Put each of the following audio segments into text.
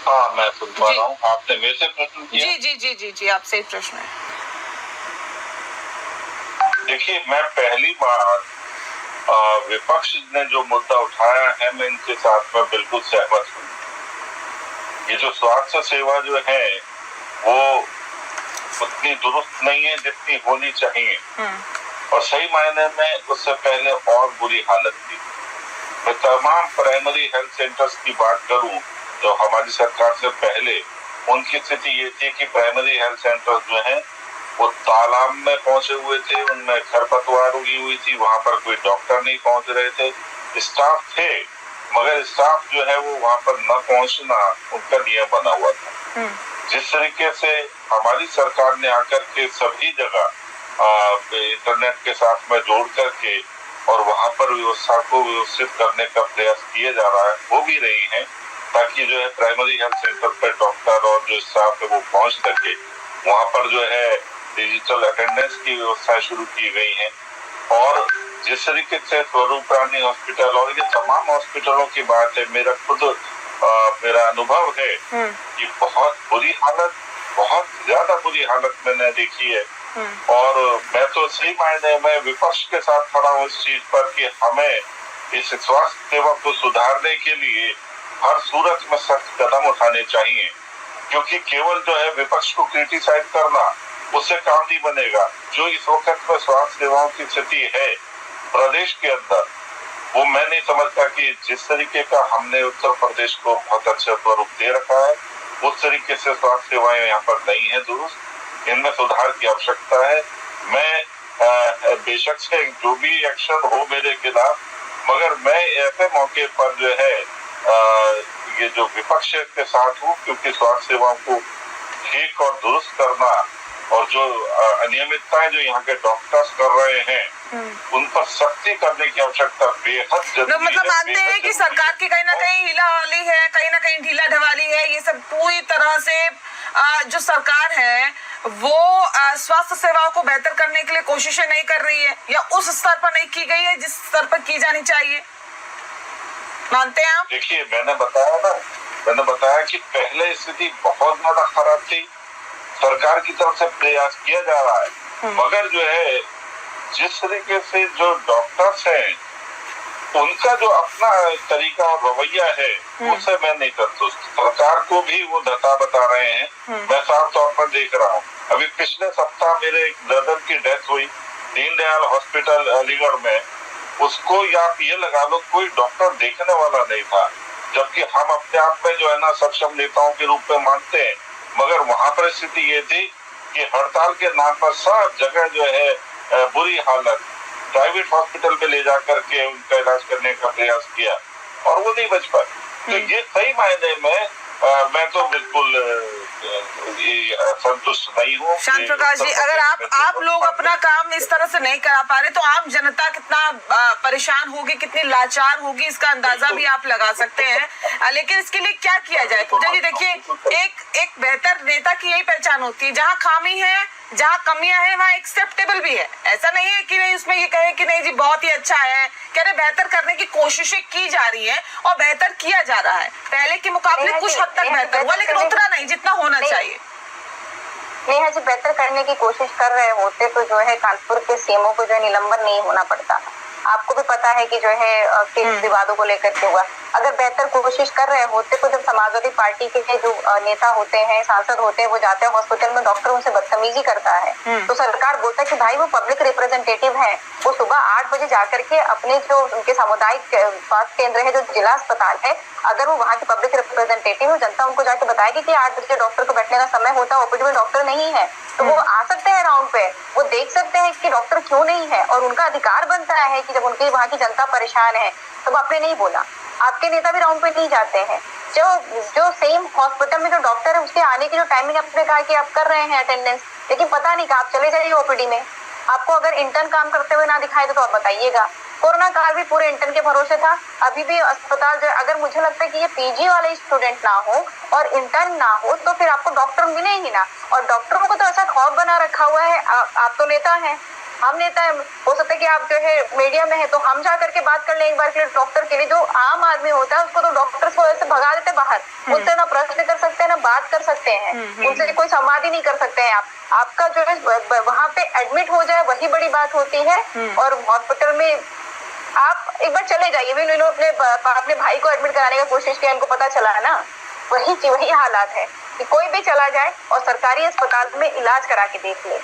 हाँ, मैं सुन पा रहा हूँ। आपने मेरे से प्रश्न किया? जी जी जी जी जी, आपसे एक प्रश्न है। देखिए, मैं पहली बार विपक्ष ने जो मुद्दा उठाया है, मैं इनके साथ में बिल्कुल सहमत हूँ। ये जो स्वास्थ्य सेवा जो है, वो उतनी दुरुस्त नहीं है जितनी होनी चाहिए, और सही मायने में उससे पहले और बुरी हालत थी। मैं तमाम प्राइमरी हेल्थ सेंटर्स की बात करूं तो हमारी सरकार से पहले उनकी स्थिति ये थी कि प्राइमरी हेल्थ सेंटर्स जो हैं वो तालाब में पहुंचे हुए थे, उनमें खरपतवार उगी हुई थी, वहां पर कोई डॉक्टर नहीं पहुंच रहे थे। स्टाफ थे, मगर स्टाफ जो है वो वहां पर न पहुंचना उनका नियम बना हुआ था। जिस तरीके से हमारी सरकार ने आकर के सभी जगह इंटरनेट के साथ में जोड़ करके और वहां पर व्यवस्था को व्यवस्थित करने का प्रयास किया जा रहा है, वो भी रही है, ताकि जो है प्राइमरी हेल्थ सेंटर पर डॉक्टर और जो स्टाफ है वो पहुंच सके। वहां पर जो है डिजिटल अटेंडेंस की व्यवस्थाएं शुरू की गई हैं, और जिस तरीके से स्वरूप रानी हॉस्पिटल और ये तमाम हॉस्पिटलों की बात है, मेरा अनुभव है कि बहुत बुरी हालत, बहुत ज्यादा बुरी हालत मैंने देखी है। और मैं तो सही मायने में विपक्ष के साथ खड़ा हूँ इस चीज पर कि हमें इस स्वास्थ्य सेवा को सुधारने के लिए हर सूरत में सख्त कदम उठाने चाहिए, क्योंकि केवल जो है विपक्ष को क्रिटिसाइज करना, उससे काम नहीं बनेगा। जो इस वक्त में स्वास्थ्य सेवाओं की स्थिति है प्रदेश के अंदर, वो मैं नहीं समझता कि जिस तरीके का हमने उत्तर प्रदेश को बहुत अच्छा स्वरूप दे रखा है, उस तरीके से स्वास्थ्य सेवाएं यहाँ पर नहीं है दुरुस्त। इनमें सुधार की आवश्यकता है। मैं बेशक से जो भी एक्शन हो मेरे खिलाफ, मगर मैं ऐसे मौके पर जो है ये जो विपक्ष के साथ हूँ, क्योंकि स्वास्थ्य सेवाओं को ठीक और दुरुस्त करना और जो अनियमितताएं जो यहाँ के डॉक्टर्स कर रहे हैं उन पर सख्ती करने की आवश्यकता बेहद जरूरी है। मतलब मानते हैं कि सरकार की कहीं ना कहीं ढीलाढाली है, कहीं ना कहीं ढीला ढवाली है, ये सब पूरी तरह से जो सरकार है वो स्वास्थ्य सेवाओं को बेहतर करने के लिए कोशिशें नहीं कर रही है, या उस स्तर पर नहीं की गई है जिस स्तर पर की जानी चाहिए, मानते हैं आप? देखिए, मैंने बताया कि पहले स्थिति बहुत ज्यादा खराब थी, सरकार की तरफ से प्रयास किया जा रहा है, मगर जो है जिस तरीके से जो डॉक्टर्स हैं उनका जो अपना तरीका और रवैया है उससे मैं नहीं संतुष्ट। सरकार को भी वो धता बता रहे हैं, मैं साफ तौर पर देख रहा हूँ। अभी पिछले सप्ताह मेरे एक ब्रदर की डेथ हुई दीनदयाल हॉस्पिटल अलीगढ़ में, उसको या ये लगा लो कोई डॉक्टर देखने वाला नहीं था, जबकि हम अपने आप में जो है ना सक्षम नेताओं के रूप में मानते हैं, मगर वहां पर स्थिति ये थी कि हड़ताल के नाम पर सब जगह जो है बुरी हालत, प्राइवेट हॉस्पिटल में ले जाकर के उनका इलाज करने का प्रयास किया और वो नहीं बच पाए। तो ये सही मायने में मैं तो बिल्कुल संतुष्ट नहीं हूँ। शांत प्रकाश जी, अगर आप लोग अपना काम इस तरह से नहीं करा पा रहे तो आम जनता कितना परेशान होगी, कितनी लाचार होगी, इसका अंदाजा भी आप लगा सकते हैं। लेकिन इसके लिए क्या किया जाए? पूजा जी देखिए, एक बेहतर नेता की यही पहचान होती है, जहाँ खामी है, जहाँ कमियां हैं वहाँ एक्सेप्टेबल भी है। ऐसा नहीं है कि नहीं उसमें ये कहे कि नहीं जी बहुत ही अच्छा है, कह रहे बेहतर करने की कोशिशें की जा रही है और बेहतर किया जा रहा है। पहले के मुकाबले कुछ हद तक बेहतर हुआ, लेकिन उतना नहीं जितना होना चाहिए। नेहा जी बेहतर करने की कोशिश कर रहे होते तो जो है कानपुर के सीएमओ को जो है निलंबन नहीं होना पड़ता। आपको भी पता है कि जो है किन विवादों को लेकर के हुआ। अगर बेहतर कोशिश कर रहे होते तो जब समाजवादी पार्टी के जो नेता होते हैं, सांसद होते हैं, वो जाते हैं हॉस्पिटल में, डॉक्टर उनसे बदतमीजी करता है तो सरकार बोलता है कि भाई वो पब्लिक रिप्रेजेंटेटिव है, वो सुबह 8 बजे जाकर के अपने जो उनके सामुदायिक स्वास्थ्य केंद्र है, जो जिला अस्पताल है, अगर वो वहाँ की पब्लिक रिप्रेजेंटेटिव है, जनता उनको जाके बताएगी कि 8 बजे डॉक्टर को बैठने का समय होता है, ओपीडी में डॉक्टर नहीं है, तो वो आ सकते हैं राउंड पे, वो देख सकते हैं कि डॉक्टर क्यों नहीं है, और उनका अधिकार बनता है कि जब उनकी वहाँ की जनता परेशान है तो आपने नहीं बोला। आपके नेता भी राउंड पे नहीं जाते हैं। जो सेम हॉस्पिटल में जो डॉक्टर है उसके आने की जो टाइमिंग आपने कहा कि आप कर रहे हैं अटेंडेंस, लेकिन पता नहीं कि आप चले जाइए ओपीडी में। आपको अगर इंटर्न काम करते हुए ना दिखाई दे तो आप बताइएगा। कोरोना काल भी पूरे इंटर्न के भरोसे था, अभी भी अस्पताल जो, अगर मुझे लगता है कि ये पीजी वाले स्टूडेंट ना हो और इंटर्न ना हो तो फिर आपको डॉक्टर मिले ही ना। और डॉक्टरों को तो ऐसा खौफ बना रखा हुआ है, आप तो नेता हैं, हम नेता है, हो सकता है कि आप जो है मीडिया में है तो हम जा करके बात कर लें एक बार के लिए डॉक्टर के लिए। जो आम आदमी होता है उसको तो डॉक्टर्स को ऐसे भगा देते बाहर, उनसे ना प्रश्न कर सकते हैं ना बात कर सकते हैं, उनसे कोई संवाद ही नहीं कर सकते हैं। आपका जो है वहां पे एडमिट हो जाए वही बड़ी बात होती है। और हॉस्पिटल में आप एक बार चले जाइए, भी इन्होंने अपने भाई को एडमिट कराने का कोशिश किया, इनको पता चला है ना, वही हालात है कि कोई भी चला जाए और सरकारी अस्पताल में इलाज करा के देख ले,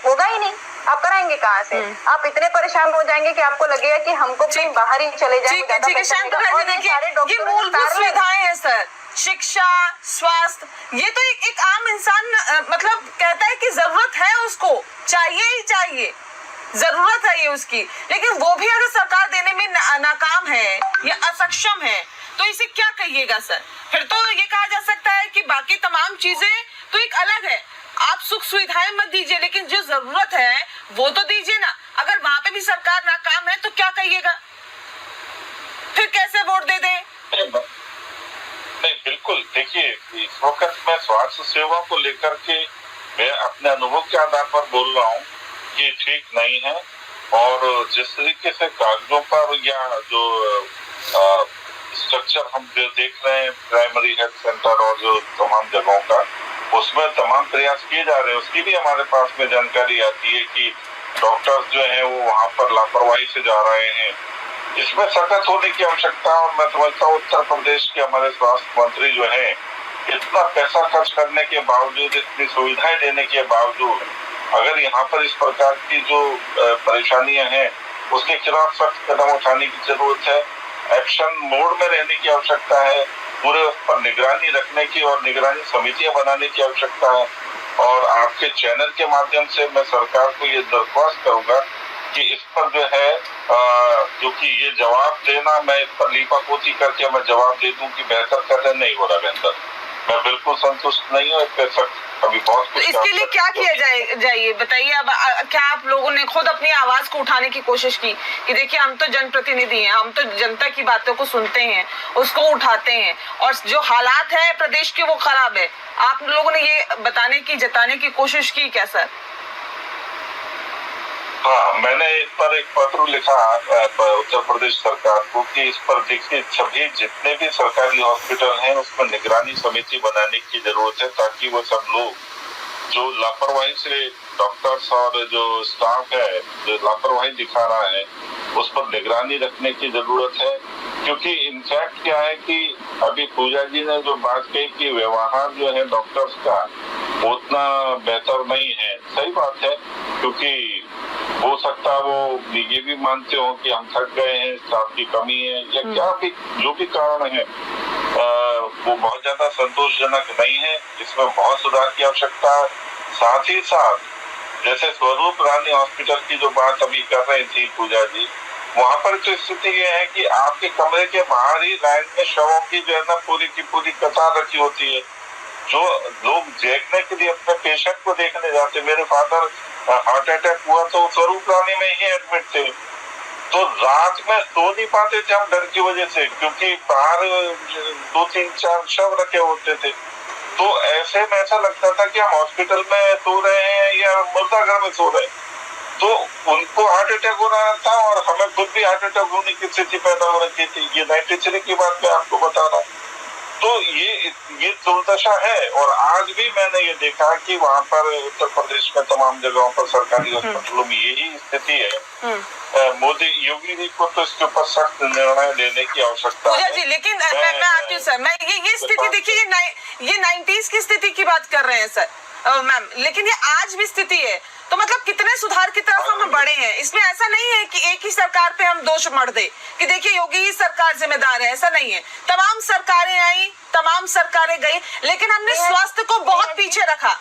होगा ही नहीं। आप कराएंगे कहाँ से? आप इतने परेशान हो जाएंगे कि आपको लगेगा कि हमको कहीं बाहर ही चले जाए। ठीक है शांतला जी, देखिए ये मूलभूत सुविधाएं हैं सर, शिक्षा, स्वास्थ्य, ये तो एक आम इंसान मतलब कहता है कि जरूरत है, उसको चाहिए ही चाहिए, जरूरत है ये उसकी, लेकिन वो भी अगर सरकार देने में नाकाम है या असक्षम है तो इसे क्या कहिएगा सर? फिर तो ये कहा जा सकता है कि बाकी तमाम चीजें तो एक अलग है, आप सुख सुविधाएं मत दीजिए लेकिन जो जरूरत है वो तो दीजिए ना। अगर वहां पे भी सरकार नाकाम है तो क्या कहिएगा? फिर कैसे वोट दे दे? नहीं, बिल्कुल, देखिए इस वक्त मैं स्वास्थ्य सेवा को लेकर के मैं अपने अनुभव के आधार पर बोल रहा हूँ कि ठीक नहीं है। और जिस तरीके से कागजों पर या जो स्ट्रक्चर हम जो देख रहे हैं प्राइमरी हेल्थ सेंटर और जो तमाम जगहों का, उसमें तमाम प्रयास किए जा रहे हैं, उसकी भी हमारे पास में जानकारी आती है कि डॉक्टर्स जो हैं वो वहाँ पर लापरवाही से जा रहे हैं। इसमें सख्त होने की आवश्यकता। और मैं समझता हूँ उत्तर प्रदेश के हमारे स्वास्थ्य मंत्री जो है, इतना पैसा खर्च करने के बावजूद, इतनी सुविधाएं देने के बावजूद, अगर यहाँ पर इस प्रकार की जो परेशानियां हैं उसके खिलाफ सख्त कदम उठाने की जरूरत है। एक्शन मोड में रहने की आवश्यकता है, पूरे उस पर निगरानी रखने की और निगरानी समितियां बनाने की आवश्यकता है। और आपके चैनल के माध्यम से मैं सरकार को ये दरख्वास्त करूंगा कि इस पर जो है क्योंकि ये जवाब देना, मैं इस पर लीपापोती करके मैं जवाब दे दूं कि बेहतर कर रहे, नहीं हो रहा बेहतर, मैं बिल्कुल संतुष्ट नहीं हूँ। इस पर सख्त अभी बहुत कुछ, इसके लिए क्या किया जाइए बताइए। अब क्या आप लोगों ने खुद अपनी आवाज को उठाने की कोशिश की कि देखिए हम तो जनप्रतिनिधि हैं, हम तो जनता की बातों को सुनते हैं, उसको उठाते हैं, और जो हालात है प्रदेश के वो खराब है, आप लोगों ने ये बताने की, जताने की कोशिश की क्या सर? हाँ, मैंने इस पर एक पत्र लिखा उत्तर प्रदेश सरकार को कि इस पर देखिए सभी जितने भी सरकारी हॉस्पिटल हैं उसमें निगरानी समिति बनाने की जरूरत है, ताकि वो सब लोग जो लापरवाही से, डॉक्टर्स और जो स्टाफ है जो लापरवाही दिखा रहा है, उस पर निगरानी रखने की जरूरत है। क्योंकि इनफैक्ट क्या है कि अभी पूजा जी ने जो बात कही कि व्यवहार जो है डॉक्टर्स का उतना बेहतर नहीं है, सही बात है, क्योंकि हो सकता है वो ये भी मानते हो कि हम थक गए हैं, स्टाफ की कमी है या क्या भी जो भी कारण है, वो बहुत ज्यादा संतोषजनक नहीं है। इसमें बहुत सुधार की आवश्यकता है। साथ ही साथ जैसे स्वरूप रानी हॉस्पिटल की जो बात अभी कर रही थी पूजा जी, वहाँ पर तो स्थिति ये है कि आपके कमरे के बाहर ही लाइन में शवों की जो है ना पूरी की पूरी कतार रखी होती है। जो लोग देखने के लिए अपने पेशेंट को देखने जाते, मेरे फादर हार्ट अटैक हुआ तो स्वरूप रानी में ही एडमिट थे, तो रात में सो नहीं पाते थे हम डर की वजह से, क्योंकि बाहर 2-3-4 शव रखे होते थे। तो ऐसे में ऐसा लगता था कि हम हॉस्पिटल में सो रहे हैं या मुर्दाघर में सो रहे हैं। तो उनको हार्ट अटैक हो रहा था और हमें खुद भी हार्ट अटैक होने की स्थिति पैदा हो रही थी। ये 93 की बात मैं आपको बता रहा हूँ। तो ये दुर्दशा है। और आज भी मैंने ये देखा कि वहाँ पर उत्तर प्रदेश में तमाम जगहों पर सरकारी अस्पतालों में यही स्थिति है। मोदी योगी जी को तो इसके ऊपर सख्त निर्णय लेने की आवश्यकता है। जी, लेकिन मैं आती हूँ सर, मैं ये स्थिति देखिए, ये 90s की स्थिति की बात कर रहे हैं सर मैम, लेकिन ये आज भी स्थिति है, तो मतलब कितने सुधार की तरफ हम बढ़े हैं। इसमें ऐसा नहीं है कि एक ही सरकार पे हम दोष मढ़ दे कि देखिए योगी ही सरकार जिम्मेदार है, ऐसा नहीं है। तमाम सरकारें आई, तमाम सरकारें गई, लेकिन हमने स्वास्थ्य को बहुत पीछे रखा,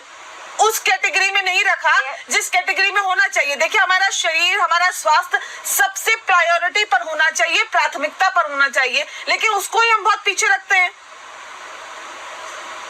उस कैटेगरी में नहीं रखा जिस कैटेगरी में होना चाहिए। देखिए हमारा शरीर, हमारा स्वास्थ्य सबसे प्रायोरिटी पर होना चाहिए, प्राथमिकता पर होना चाहिए, लेकिन उसको ही हम बहुत पीछे रखते हैं।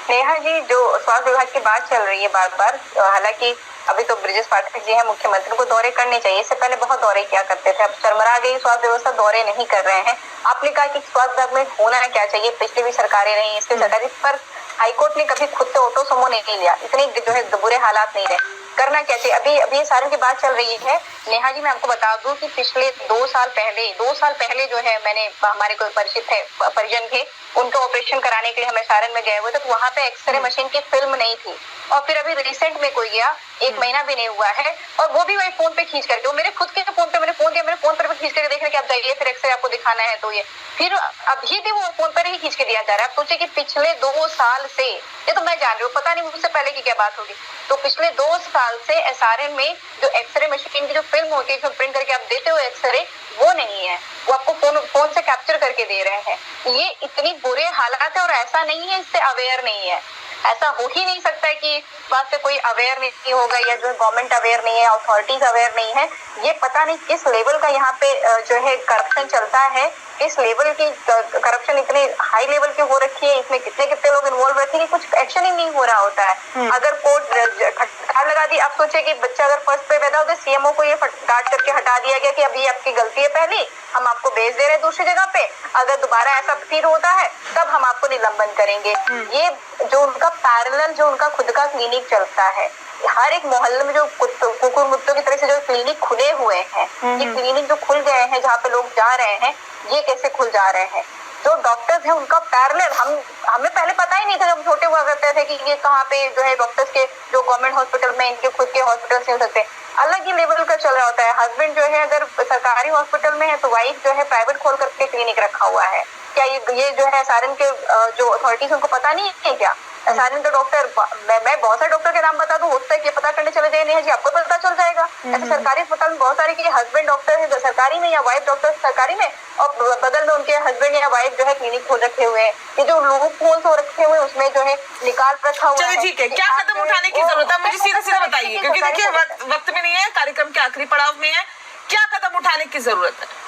नेहा जी, जो स्वास्थ्य विभाग की बात चल रही है बार बार, हालांकि अभी तो ब्रिजेश पाठक जी हैं, मुख्यमंत्री को दौरे करने चाहिए, इससे पहले बहुत दौरे किया करते थे, अब चरमरा गई स्वास्थ्य व्यवस्था, दौरे नहीं कर रहे हैं। आपने कहा कि स्वास्थ्य विभाग में होना क्या चाहिए, पिछली भी सरकारें रही, इसके सरकारी पर हाईकोर्ट ने कभी खुद से ऑटो समो नहीं लिया, इतने जो है बुरे हालात नहीं रहे। करना क्या चाहिए। अभी ये सारण की बात चल रही है नेहा जी, मैं आपको बता दूं कि पिछले 2 साल पहले जो है मैंने, हमारे कोई परिचित है, परिजन थे, उनका ऑपरेशन कराने के लिए हमें सारण में गए हुए थे, तो वहां पे एक्सरे मशीन की फिल्म नहीं थी। और फिर अभी रिसेंट में कोई गया, 1 महीना भी नहीं हुआ है, और वो भी वही फोन पे खींच करके, वो मेरे खुद के फोन पे, मैंने फोन दिया, मेरे फोन पर भी खींच करके देख रहे कि आप जाइए फिर एक्सरे आपको दिखाना है, तो ये फिर अभी भी वो फोन पर ही खींच के दिया जा रहा है। आप सोचिए कि पिछले 2 साल से, ये तो मैं जान रही हूँ, पता नहीं मुझसे पहले की क्या बात होगी, तो पिछले 2 साल से एसआरएन में जो एक्सरे मशीन की जो फिल्म होती है, जो प्रिंट करके आप देते हो एक्सरे, वो नहीं है, वो आपको फोन से कैप्चर करके दे रहे हैं। ये इतनी बुरे हालात है, और ऐसा नहीं है इससे अवेयर नहीं है, ऐसा हो ही नहीं सकता है कि बात से कोई अवेयर नहीं होगा, या जो गवर्नमेंट अवेयर नहीं है, अथॉरिटीज अवेयर नहीं है। ये पता नहीं किस लेवल का यहाँ पे जो है करप्शन चलता है, इस लेवल की करप्शन इतनी हाई लेवल की हो रखी है, इसमें कितने कितने लोग इन्वॉल्व रहते हैं कि कुछ एक्शन ही नहीं हो रहा होता है। अगर कोर्ट फटकार लगा दी, आप सोचिए कि बच्चा अगर फर्स्ट पे पैदा होता है, सीएमओ को ये डांट करके हटा दिया गया कि अब ये आपकी गलती है, पहली हम आपको भेज दे रहे हैं दूसरी जगह पे, अगर दोबारा ऐसा फिर होता है तब हम आपको निलंबन करेंगे। ये जो उनका पैरेलल, जो उनका खुद का क्लिनिक चलता है, हर एक मोहल्ले में जो कुकुर मुत्तों की तरह से जो क्लिनिक खुले हुए हैं, ये क्लिनिक जो खुल गए हैं जहाँ पे लोग जा रहे हैं, ये कैसे खुल जा रहे हैं। जो डॉक्टर्स हैं उनका पैरेलल, हमें पहले पता ही नहीं था, जब छोटे हुआ करते थे कि ये कहाँ पे जो है डॉक्टर्स के जो गवर्नमेंट हॉस्पिटल में, इनके खुद के हॉस्पिटल नहीं हो सकते, अलग ही लेवल का चल रहा होता है। हस्बैंड जो है अगर सरकारी हॉस्पिटल में है तो वाइफ जो है प्राइवेट खोल करके क्लिनिक रखा हुआ है। क्या ये जो है सारण के जो अथॉरिटीज उनको पता नहीं है क्या? सारण के डॉक्टर, मैं बहुत सारे डॉक्टर के नाम बता दूं, होता है कि पता करने चले जाए, नेहा जी आपको पता चल जाएगा। ऐसे सरकारी अस्पताल में बहुत सारे के हस्बैंड डॉक्टर है सरकारी में, या वाइफ डॉक्टर सरकारी में, और बगल में उनके हस्बैंड या वाइफ जो है क्लिनिक खोल रखे हुए हैं। ये जो लूप होल्स हो रखे हुए उसमें जो है निकाल रखा हुआ है। ठीक है, क्या कदम उठाने की जरूरत है, मुझे सीधा सीधा बताइए, क्योंकि देखिए वक्त में नहीं है, कार्यक्रम के आखिरी पड़ाव में है, क्या कदम उठाने की जरूरत है?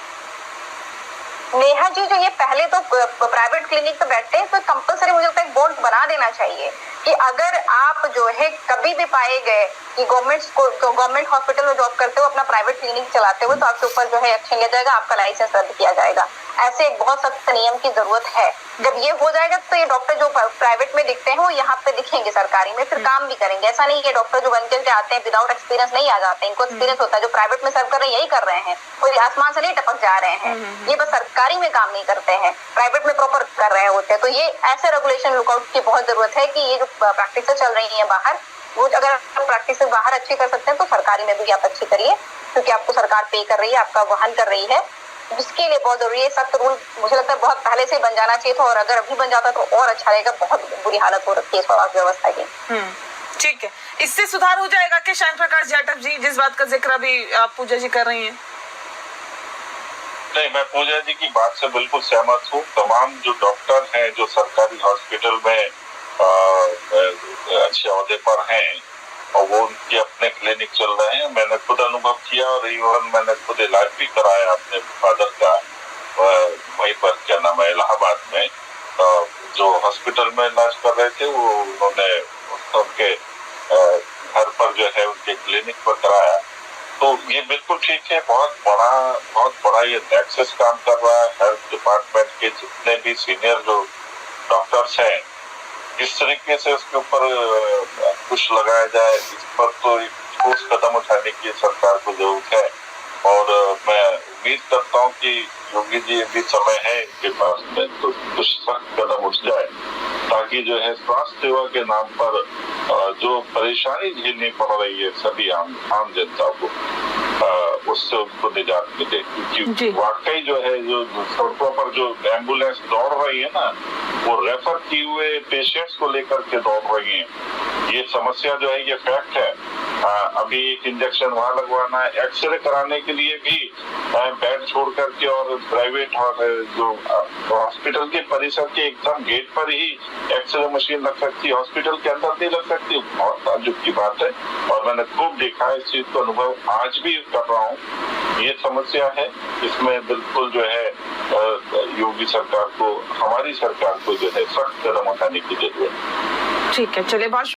नेहा जी, जो ये पहले तो प्राइवेट क्लिनिक पे बैठते हैं, तो कंपलसरी मुझे लगता है बोर्ड बना देना चाहिए कि अगर आप जो है कभी भी पाए गए कि गवर्नमेंट हॉस्पिटल में जॉब करते हो, अपना प्राइवेट क्लिनिक चलाते हो, तो आपके ऊपर जो है एक्शन लिया जाएगा, आपका लाइसेंस रद्द किया जाएगा। ऐसे एक बहुत सख्त नियम की जरूरत है। जब ये हो जाएगा तो ये डॉक्टर जो प्राइवेट में दिखते हैं वो यहाँ पे दिखेंगे सरकारी में, फिर काम भी करेंगे। ऐसा नहीं है डॉक्टर जो बन के आते हैं विदाउट एक्सपीरियंस नहीं आ जाते, इनको एक्सपीरियंस होता है। जो प्राइवेट में सर्व कर रहे हैं यही कर रहे हैं, कोई आसमान से नहीं टपक जा रहे हैं, ये बस सरकारी में काम नहीं करते हैं, प्राइवेट में प्रॉपर कर रहे होते हैं। तो ये ऐसे रेगुलेशन लुकआउट की बहुत जरूरत है कि ये जो प्रैक्टिस चल रही है बाहर, वो अगर आप प्रैक्टिस बाहर अच्छी कर सकते हैं तो सरकारी में भी आप अच्छी करिए, क्योंकि आपको सरकार पे कर रही है, आपका वहन कर रही है। इसके लिए बहुत जरूरी है सख्त रूल, मुझे लगता है बहुत पहले से बन जाना चाहिए था, और अगर अभी बन जाता तो और अच्छा रहेगा। बहुत बुरी हालत हो रखी है स्वास्थ्य व्यवस्था की। ठीक है, इससे सुधार हो जाएगा क्या श्याम प्रकाश जाटव जी, जिस बात का जिक्र अभी आप पूजा जी कर रही हैं? नहीं, मैं पूजा जी की बात से बिल्कुल सहमत हूँ। तमाम जो डॉक्टर हैं जो सरकारी हॉस्पिटल में अच्छे ओहदे पर हैं, और वो उनके अपने क्लिनिक चल रहे हैं, मैंने खुद अनुभव किया, और इवन मैंने खुद इलाज भी कराया अपने फादर का वहीं पर, क्या नाम है, इलाहाबाद में। जो हॉस्पिटल में इलाज कर रहे थे वो उन्होंने उनके घर पर जो है उनके क्लिनिक पर कराया। तो ये बिल्कुल ठीक है, बहुत बड़ा ये नेक्सस काम कर रहा है। हेल्थ डिपार्टमेंट के जितने भी सीनियर जो डॉक्टर्स हैं, इस तरीके से उसके ऊपर कुछ लगाया जाए, इस पर तो ठोस कदम उठाने की सरकार को जरूरत है। और मैं उम्मीद करता हूँ कि योगी जी अभी समय है इनके पास में, तो कुछ सख्त कदम उठ जाए, ताकि जो है स्वास्थ्य सेवा के नाम पर जो परेशानी झेलनी पड़ रही है सभी आम जनता को, उससे उनको निजात मिले। क्योंकि वाकई जो है जो सड़कों पर जो एम्बुलेंस दौड़ रही है ना, वो रेफर किए हुए पेशेंट्स को लेकर के दौड़ रही है। ये समस्या जो है ये फैक्ट है। अभी एक इंजेक्शन वहां लगवाना है, एक्सरे कराने के लिए भी बेड छोड़ करके, और प्राइवेट जो हॉस्पिटल के परिसर के एकदम गेट पर ही एक्सरे मशीन लग सकती है, हॉस्पिटल के अंदर नहीं लग सकती। बहुत ताज्जुब की बात है, और मैंने खूब देखा है इस चीज को, अनुभव आज भी कर रहा हूँ। ये समस्या है, इसमें बिल्कुल जो है योगी सरकार को, हमारी सरकार को जो है सख्त कदम उठाने की जरूरत है। ठीक है, चलिए बहुत